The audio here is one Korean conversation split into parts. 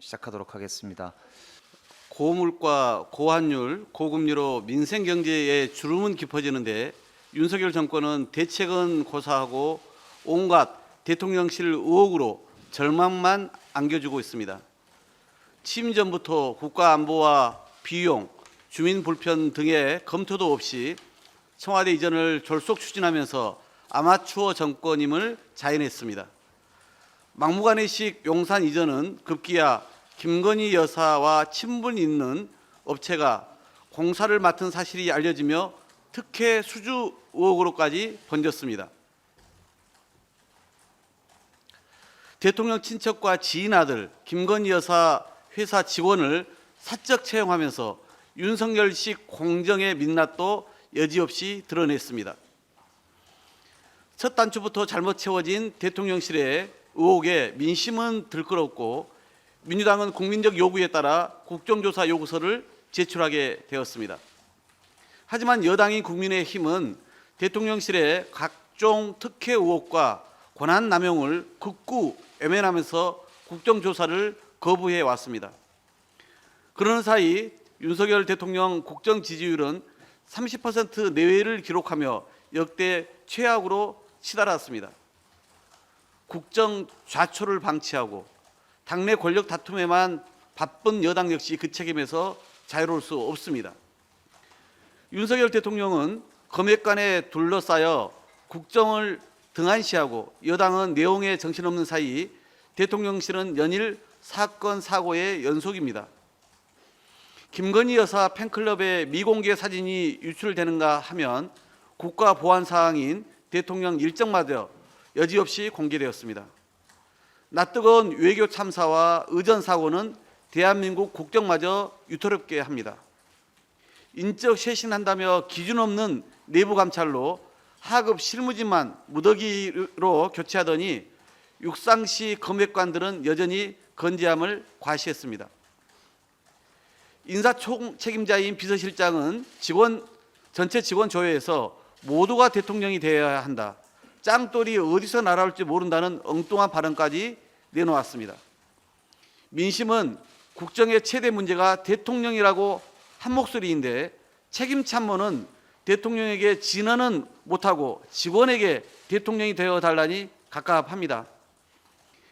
시작하도록 하겠습니다. 고물가, 고환율, 고금리로 민생 경제에 주름은 깊어지는데 윤석열 정권은 대책은 고사하고 온갖 대통령실 의혹으로 절망만 안겨주고 있습니다. 취임 전부터 국가 안보와 비용, 주민 불편 등의 검토도 없이 청와대 이전을 졸속 추진하면서 아마추어 정권임을 자인했습니다. 막무가내식 용산 이전은 급기야 김건희 여사와 친분 있는 업체가 공사를 맡은 사실이 알려지며 특혜 수주 의혹으로까지 번졌습니다. 대통령 친척과 지인 아들 김건희 여사 회사 직원을 사적 채용하면서 윤석열식 공정의 민낯도 여지없이 드러냈습니다. 첫 단추부터 잘못 채워진 대통령실의 의혹에 민심은 들끓었고 민주당은 국민적 요구에 따라 국정조사 요구서를 제출하게 되었습니다. 하지만 여당인 국민의힘은 대통령실의 각종 특혜 의혹과 권한 남용을 극구 외면하면서 국정조사를 거부해 왔습니다. 그러는 사이 윤석열 대통령 국정 지지율은 30% 내외를 기록하며 역대 최악으로 치달았습니다. 국정 좌초를 방치하고 당내 권력 다툼에만 바쁜 여당 역시 그 책임에서 자유로울 수 없습니다. 윤석열 대통령은 검역관에 둘러싸여 국정을 등한시하고 여당은 내용에 정신없는 사이 대통령실은 연일 사건 사고의 연속입니다. 김건희 여사 팬클럽의 미공개 사진이 유출되는가 하면 국가보안 사항인 대통령 일정마저 여지없이 공개되었습니다. 낯뜨거운 외교 참사와 의전 사고는 대한민국 국정마저 위태롭게 합니다. 인적 쇄신한다며 기준 없는 내부 감찰로 하급 실무진만 무더기로 교체하더니 육상시 검역관들은 여전히 건재함을 과시했습니다. 인사총 책임자인 비서실장은 전체 직원 조회에서 모두가 대통령이 되어야 한다. 짱돌이 어디서 날아올지 모른다는 엉뚱한 발언까지 내놓았습니다. 민심은 국정의 최대 문제가 대통령이라고 한 목소리인데 책임 참모는 대통령에게 진언은 못하고 직원에게 대통령이 되어달라니 갑갑합니다.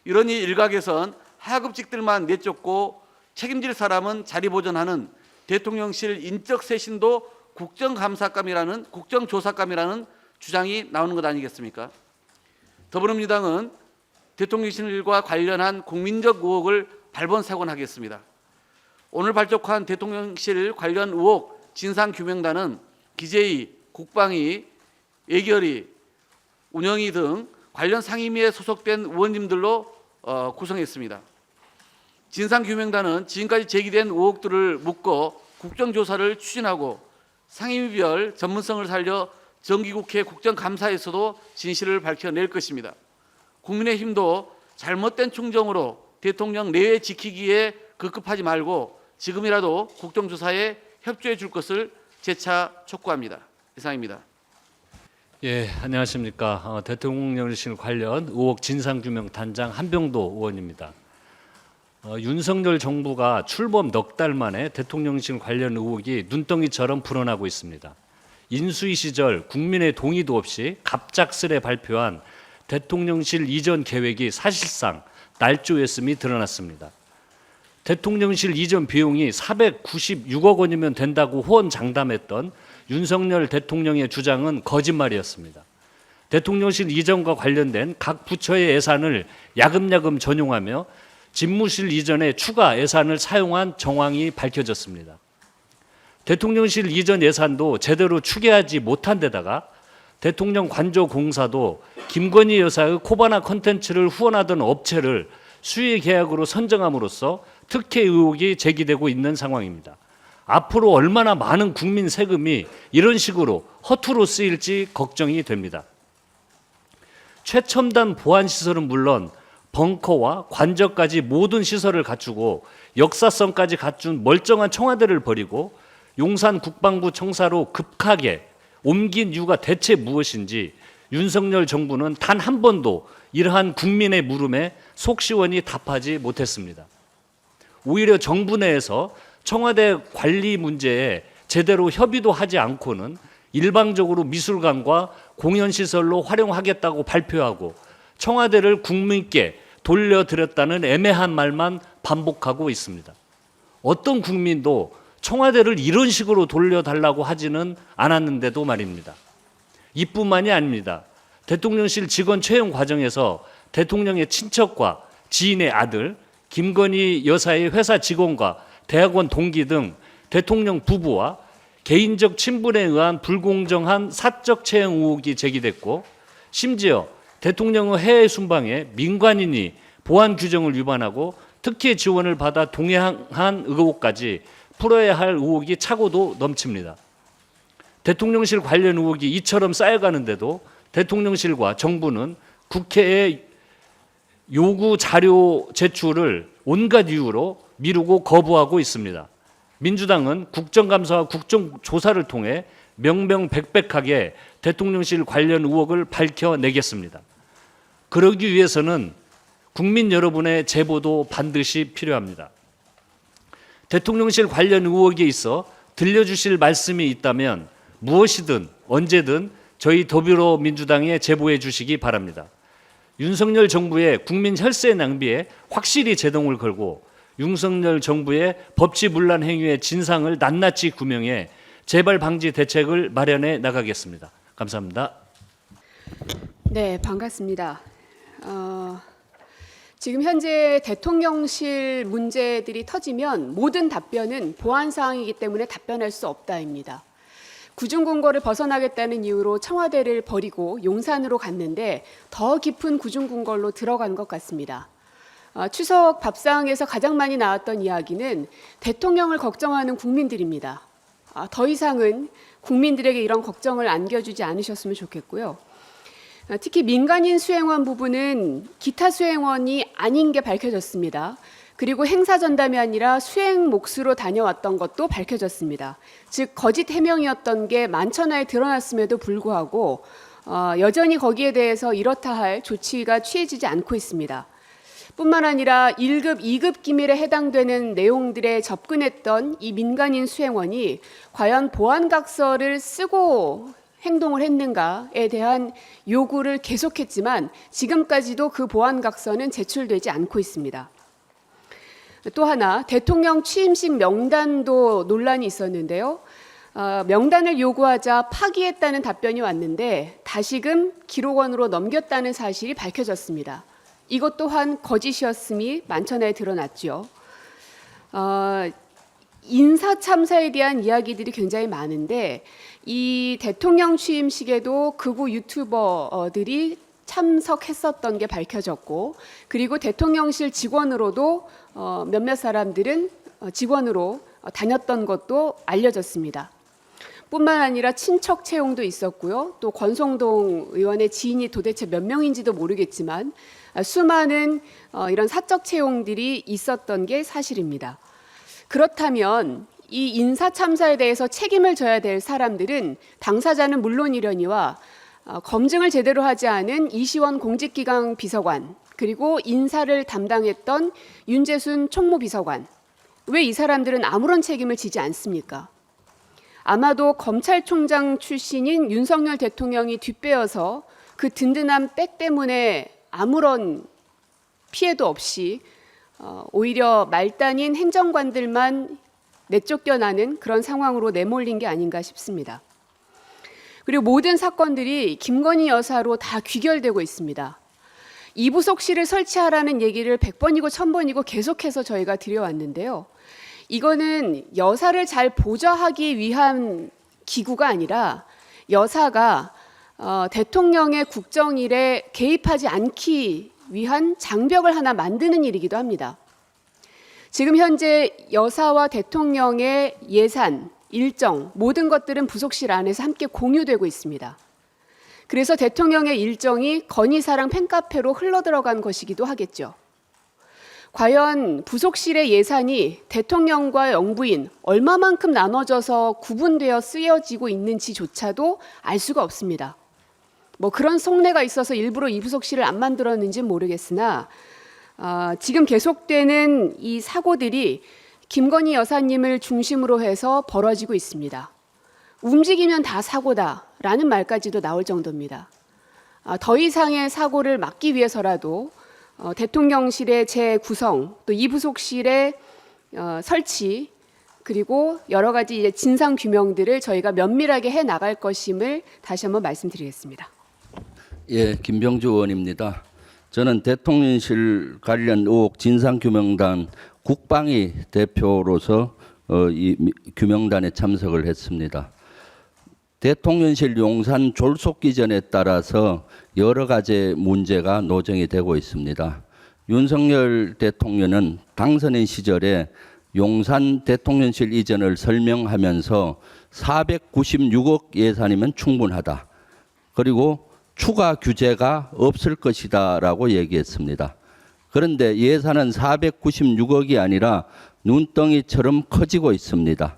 이러니 일각에선 하급직들만 내쫓고 책임질 사람은 자리 보존하는 대통령실 인적 쇄신도 국정조사감이라는 주장이 나오는 것 아니겠습니까? 더불어민주당은 대통령실과 관련한 국민적 의혹을 발본색원하겠습니다. 오늘 발족한 대통령실 관련 의혹 진상규명단은 기재위, 국방위, 예결위, 운영위 등 관련 상임위에 소속된 의원님들로 구성했습니다. 진상규명단은 지금까지 제기된 의혹들을 묶어 국정조사를 추진하고 상임위별 전문성을 살려 정기국회 국정감사에서도 진실을 밝혀낼 것입니다. 국민의힘도 잘못된 충정으로 대통령 내외 지키기에 급급하지 말고 지금이라도 국정조사에 협조해 줄 것을 재차 촉구합니다. 이상입니다. 예, 안녕하십니까. 대통령실 관련 의혹 진상규명 단장 한병도 의원입니다. 윤석열 정부가 출범 넉 달 만에 대통령실 관련 의혹이 눈덩이처럼 불어나고 있습니다. 인수위 시절 국민의 동의도 없이 갑작스레 발표한 대통령실 이전 계획이 사실상 날조였음이 드러났습니다. 대통령실 이전 비용이 496억 원이면 된다고 호언장담했던 윤석열 대통령의 주장은 거짓말이었습니다. 대통령실 이전과 관련된 각 부처의 예산을 야금야금 전용하며 집무실 이전에 추가 예산을 사용한 정황이 밝혀졌습니다. 대통령실 이전 예산도 제대로 추계하지 못한 데다가 대통령 관저 공사도 김건희 여사의 코바나 콘텐츠를 후원하던 업체를 수의 계약으로 선정함으로써 특혜 의혹이 제기되고 있는 상황입니다. 앞으로 얼마나 많은 국민 세금이 이런 식으로 허투루 쓰일지 걱정이 됩니다. 최첨단 보안시설은 물론 벙커와 관저까지 모든 시설을 갖추고 역사성까지 갖춘 멀쩡한 청와대를 버리고 용산 국방부 청사로 급하게 옮긴 이유가 대체 무엇인지 윤석열 정부는 단 한 번도 이러한 국민의 물음에 속 시원히 답하지 못했습니다. 오히려 정부 내에서 청와대 관리 문제에 제대로 협의도 하지 않고는 일방적으로 미술관과 공연시설로 활용하겠다고 발표하고 청와대를 국민께 돌려드렸다는 애매한 말만 반복하고 있습니다. 어떤 국민도 청와대를 이런 식으로 돌려달라고 하지는 않았는데도 말입니다. 이뿐만이 아닙니다. 대통령실 직원 채용 과정에서 대통령의 친척과 지인의 아들, 김건희 여사의 회사 직원과 대학원 동기 등 대통령 부부와 개인적 친분에 의한 불공정한 사적 채용 의혹이 제기됐고, 심지어 대통령의 해외 순방에 민간인이 보안 규정을 위반하고 특혜 지원을 받아 동행한 의혹까지 풀어야 할 의혹이 차고도 넘칩니다. 대통령실 관련 의혹이 이처럼 쌓여가는데도 대통령실과 정부는 국회에 요구 자료 제출을 온갖 이유로 미루고 거부하고 있습니다. 민주당은 국정감사와 국정조사를 통해 명명백백하게 대통령실 관련 의혹을 밝혀내겠습니다. 그러기 위해서는 국민 여러분의 제보도 반드시 필요합니다. 대통령실 관련 의혹에 있어 들려주실 말씀이 있다면 무엇이든 언제든 저희 더불어민주당에 제보해 주시기 바랍니다. 윤석열 정부의 국민 혈세 낭비에 확실히 제동을 걸고 윤석열 정부의 법치문란 행위의 진상을 낱낱이 규명해 재발 방지 대책을 마련해 나가겠습니다. 감사합니다. 네, 반갑습니다. 지금 현재 대통령실 문제들이 터지면 모든 답변은 보안 사항이기 때문에 답변할 수 없다입니다. 구중궁궐을 벗어나겠다는 이유로 청와대를 버리고 용산으로 갔는데 더 깊은 구중궁궐로 들어간 것 같습니다. 추석 밥상에서 가장 많이 나왔던 이야기는 대통령을 걱정하는 국민들입니다. 더 이상은 국민들에게 이런 걱정을 안겨주지 않으셨으면 좋겠고요. 특히 민간인 수행원 부분은 기타 수행원이 아닌 게 밝혀졌습니다. 그리고 행사 전담이 아니라 수행 몫으로 다녀왔던 것도 밝혀졌습니다. 즉 거짓 해명이었던 게 만천하에 드러났음에도 불구하고 여전히 거기에 대해서 이렇다 할 조치가 취해지지 않고 있습니다. 뿐만 아니라 1급, 2급 기밀에 해당되는 내용들에 접근했던 이 민간인 수행원이 과연 보안각서를 쓰고 행동을 했는가에 대한 요구를 계속했지만 지금까지도 그 보안각서는 제출되지 않고 있습니다. 또 하나 대통령 취임식 명단도 논란이 있었는데요. 명단을 요구하자 파기했다는 답변이 왔는데 다시금 기록원으로 넘겼다는 사실이 밝혀졌습니다. 이것 또한 거짓이었음이 만천하에 드러났죠. 인사 참사에 대한 이야기들이 굉장히 많은데 이 대통령 취임식에도 극우 유튜버들이 참석했었던 게 밝혀졌고, 그리고 대통령실 직원으로도 몇몇 사람들은 직원으로 다녔던 것도 알려졌습니다. 뿐만 아니라 친척 채용도 있었고요. 또 권성동 의원의 지인이 도대체 몇 명인지도 모르겠지만 수많은 이런 사적 채용들이 있었던 게 사실입니다. 그렇다면 이 인사 참사에 대해서 책임을 져야 될 사람들은 당사자는 물론이려니와 검증을 제대로 하지 않은 이시원 공직기강 비서관, 그리고 인사를 담당했던 윤재순 총무비서관, 왜 이 사람들은 아무런 책임을 지지 않습니까? 아마도 검찰총장 출신인 윤석열 대통령이 뒷배어서 그 든든한 백 때문에 아무런 피해도 없이 오히려 말단인 행정관들만 내쫓겨나는 그런 상황으로 내몰린 게 아닌가 싶습니다. 그리고 모든 사건들이 김건희 여사로 다 귀결되고 있습니다. 이부속실을 설치하라는 얘기를 100번이고 1000번이고 계속해서 저희가 드려왔는데요. 이거는 여사를 잘 보좌하기 위한 기구가 아니라 여사가 대통령의 국정일에 개입하지 않기 위한 장벽을 하나 만드는 일이기도 합니다. 지금 현재 여사와 대통령의 예산, 일정, 모든 것들은 부속실 안에서 함께 공유되고 있습니다. 그래서 대통령의 일정이 건희사랑 팬카페로 흘러들어간 것이기도 하겠죠. 과연 부속실의 예산이 대통령과 영부인 얼마만큼 나눠져서 구분되어 쓰여지고 있는지조차도 알 수가 없습니다. 뭐 그런 속내가 있어서 일부러 이 부속실을 안 만들었는지는 모르겠으나 지금 계속되는 이 사고들이 김건희 여사님을 중심으로 해서 벌어지고 있습니다. 움직이면 다 사고다라는 말까지도 나올 정도입니다. 더 이상의 사고를 막기 위해서라도 대통령실의 재구성, 또 이부속실의 설치, 그리고 여러 가지 이제 진상 규명들을 저희가 면밀하게 해 나갈 것임을 다시 한번 말씀드리겠습니다. 예, 김병주 의원입니다. 저는 대통령실 관련 의혹 진상규명단 국방위 대표로서 이 규명단에 참석을 했습니다. 대통령실 용산 졸속기전에 따라서 여러 가지 문제가 노정이 되고 있습니다. 윤석열 대통령은 당선인 시절에 용산 대통령실 이전을 설명하면서 496억 예산이면 충분하다. 그리고 추가 규제가 없을 것이다라고 얘기했습니다. 그런데 예산은 496억이 아니라 눈덩이처럼 커지고 있습니다.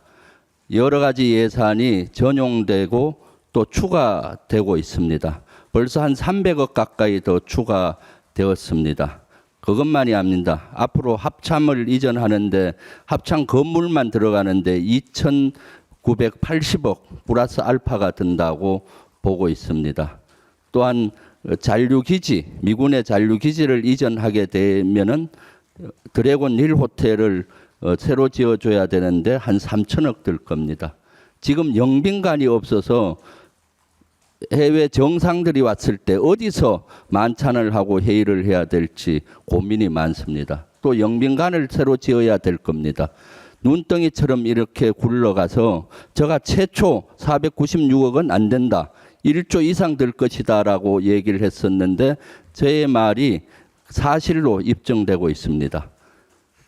여러 가지 예산이 전용되고 또 추가되고 있습니다. 벌써 한 300억 가까이 더 추가되었습니다. 그것만이 아닙니다. 앞으로 합참을 이전하는데 합참 건물만 들어가는데 2,980억 플러스 알파가 든다고 보고 있습니다. 또한 잔류기지, 미군의 잔류기지를 이전하게 되면은 드래곤 힐 호텔을 새로 지어줘야 되는데 한 3천억 들 겁니다. 지금 영빈관이 없어서 해외 정상들이 왔을 때 어디서 만찬을 하고 회의를 해야 될지 고민이 많습니다. 또 영빈관을 새로 지어야 될 겁니다. 눈덩이처럼 이렇게 굴러가서 제가 최초 496억은 안 된다. 1조 이상 될 것이다라고 얘기를 했었는데 저의 말이 사실로 입증되고 있습니다.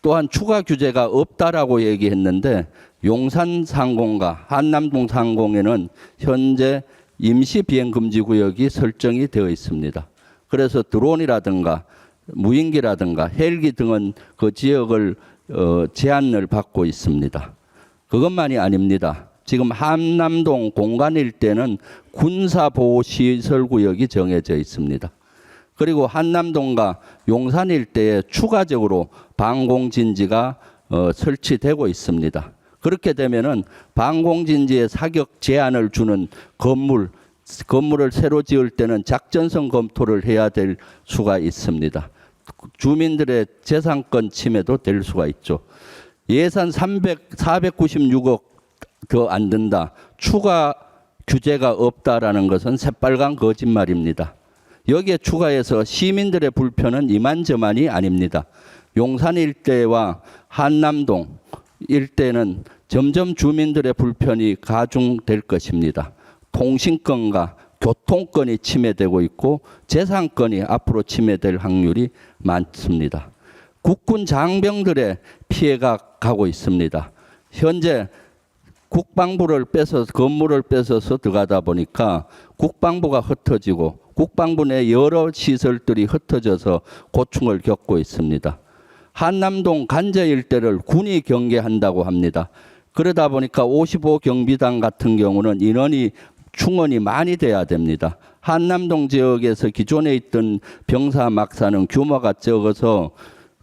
또한 추가 규제가 없다라고 얘기했는데 용산 상공과 한남동 상공에는 현재 임시 비행 금지 구역이 설정이 되어 있습니다. 그래서 드론이라든가 무인기라든가 헬기 등은 그 지역을 제한을 받고 있습니다. 그것만이 아닙니다. 지금 한남동 공간 일대는 군사보호시설구역이 정해져 있습니다. 그리고 한남동과 용산 일대에 추가적으로 방공진지가 설치되고 있습니다. 그렇게 되면은 방공진지에 사격 제한을 주는 건물을 새로 지을 때는 작전성 검토를 해야 될 수가 있습니다. 주민들의 재산권 침해도 될 수가 있죠. 예산 496억 더 안 든다. 추가 규제가 없다라는 것은 새빨간 거짓말입니다. 여기에 추가해서 시민들의 불편은 이만저만이 아닙니다. 용산 일대와 한남동 일대는 점점 주민들의 불편이 가중될 것입니다. 통신권과 교통권이 침해되고 있고 재산권이 앞으로 침해될 확률이 많습니다. 국군 장병들의 피해가 가고 있습니다. 현재 국방부를 뺏어서 건물을 뺏어서 들어가다 보니까 국방부가 흩어지고 국방부 내 여러 시설들이 흩어져서 고충을 겪고 있습니다. 한남동 간제 일대를 군이 경계한다고 합니다. 그러다 보니까 55 경비단 같은 경우는 충원이 많이 돼야 됩니다. 한남동 지역에서 기존에 있던 병사 막사는 규모가 적어서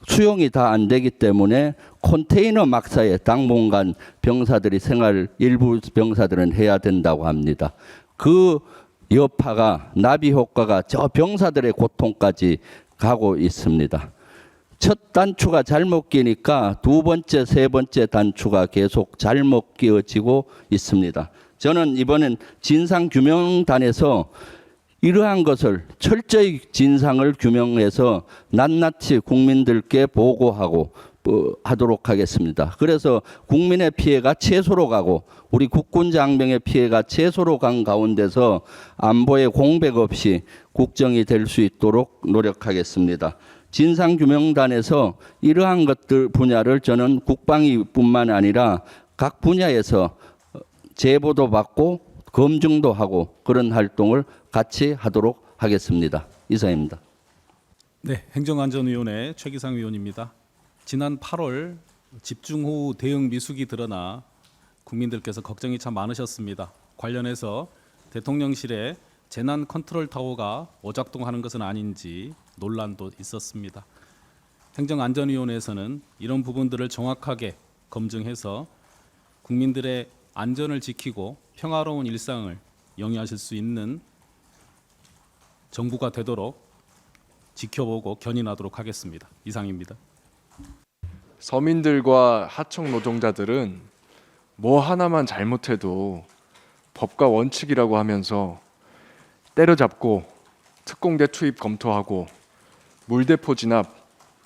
수용이 다 안 되기 때문에 컨테이너 막사에 당분간 병사들이 일부 병사들은 해야 된다고 합니다. 그 여파가 나비 효과가 저 병사들의 고통까지 가고 있습니다. 첫 단추가 잘못 끼니까 두 번째, 세 번째 단추가 계속 잘못 끼어지고 있습니다. 저는 이번엔 진상규명단에서 이러한 것을 철저히 진상을 규명해서 낱낱이 국민들께 보고하고 하도록 하겠습니다. 그래서 국민의 피해가 최소로 가고 우리 국군 장병의 피해가 최소로 간 가운데서 안보에 공백 없이 국정이 될 수 있도록 노력하겠습니다. 진상규명단에서 이러한 것들 분야를 저는 국방위뿐만 아니라 각 분야에서 제보도 받고 검증도 하고 그런 활동을 같이 하도록 하겠습니다. 이상입니다. 네, 행정안전위원회 최기상 위원입니다. 지난 8월 집중호우 대응 미숙이 드러나 국민들께서 걱정이 참 많으셨습니다. 관련해서 대통령실에 재난 컨트롤 타워가 오작동하는 것은 아닌지 논란도 있었습니다. 행정안전위원회에서는 이런 부분들을 정확하게 검증해서 국민들의 안전을 지키고 평화로운 일상을 영위하실 수 있는 정부가 되도록 지켜보고 견인하도록 하겠습니다. 이상입니다. 서민들과 하청 노동자들은 뭐 하나만 잘못해도 법과 원칙이라고 하면서 때려잡고 특공대 투입 검토하고 물대포 진압,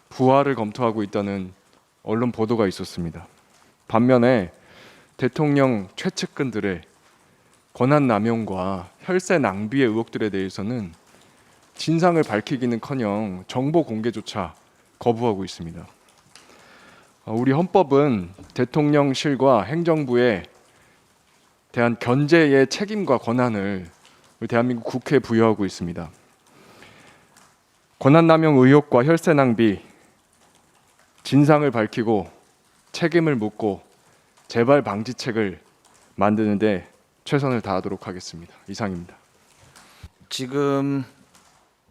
부활을 검토하고 있다는 언론 보도가 있었습니다. 반면에 대통령 최측근들의 권한 남용과 혈세 낭비의 의혹들에 대해서는 진상을 밝히기는커녕 정보 공개조차 거부하고 있습니다. 우리 헌법은 대통령실과 행정부에 대한 견제의 책임과 권한을 우리 대한민국 국회에 부여하고 있습니다. 권한남용 의혹과 혈세 낭비, 진상을 밝히고 책임을 묻고 재발 방지책을 만드는 데 최선을 다하도록 하겠습니다. 이상입니다. 지금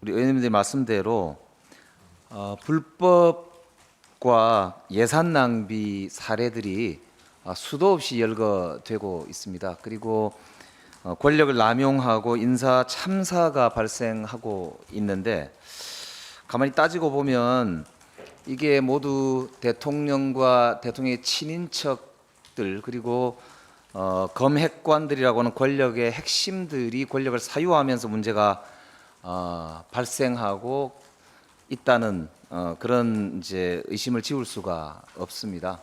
우리 의원님들 말씀대로 불법과 예산 낭비 사례들이 수도 없이 열거되고 있습니다. 그리고 권력을 남용하고 인사 참사가 발생하고 있는데 가만히 따지고 보면 이게 모두 대통령과 대통령의 친인척들 그리고 검핵관들이라고 하는 권력의 핵심들이 권력을 사유하면서 문제가 발생하고 있다는 그런 이제 의심을 지울 수가 없습니다.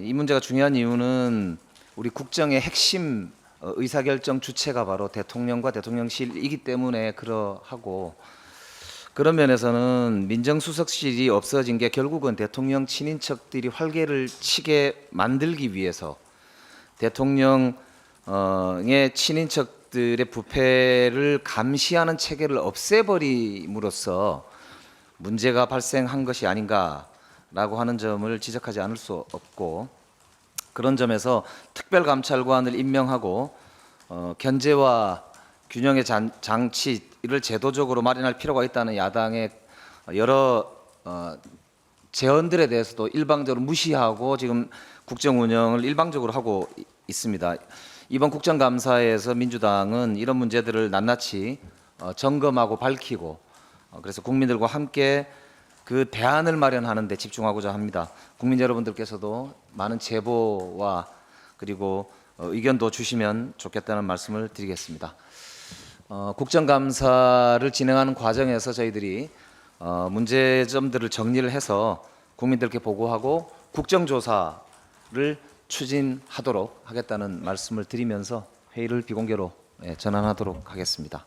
이 문제가 중요한 이유는 우리 국정의 핵심 의사결정 주체가 바로 대통령과 대통령실이기 때문에 그러하고 그런 면에서는 민정수석실이 없어진 게 결국은 대통령 친인척들이 활개를 치게 만들기 위해서 대통령의 친인척들의 부패를 감시하는 체계를 없애버림으로써 문제가 발생한 것이 아닌가라고 하는 점을 지적하지 않을 수 없고 그런 점에서 특별감찰관을 임명하고 견제와 균형의 장치를 제도적으로 마련할 필요가 있다는 야당의 여러 제언들에 대해서도 일방적으로 무시하고 지금 국정 운영을 일방적으로 하고 있습니다. 이번 국정감사에서 민주당은 이런 문제들을 낱낱이 점검하고 밝히고 그래서 국민들과 함께 그 대안을 마련하는 데 집중하고자 합니다. 국민 여러분들께서도 많은 제보와 그리고 의견도 주시면 좋겠다는 말씀을 드리겠습니다. 국정감사를 진행하는 과정에서 저희들이 문제점들을 정리를 해서 국민들께 보고하고 국정조사를 추진하도록 하겠다는 말씀을 드리면서 회의를 비공개로 전환하도록 하겠습니다.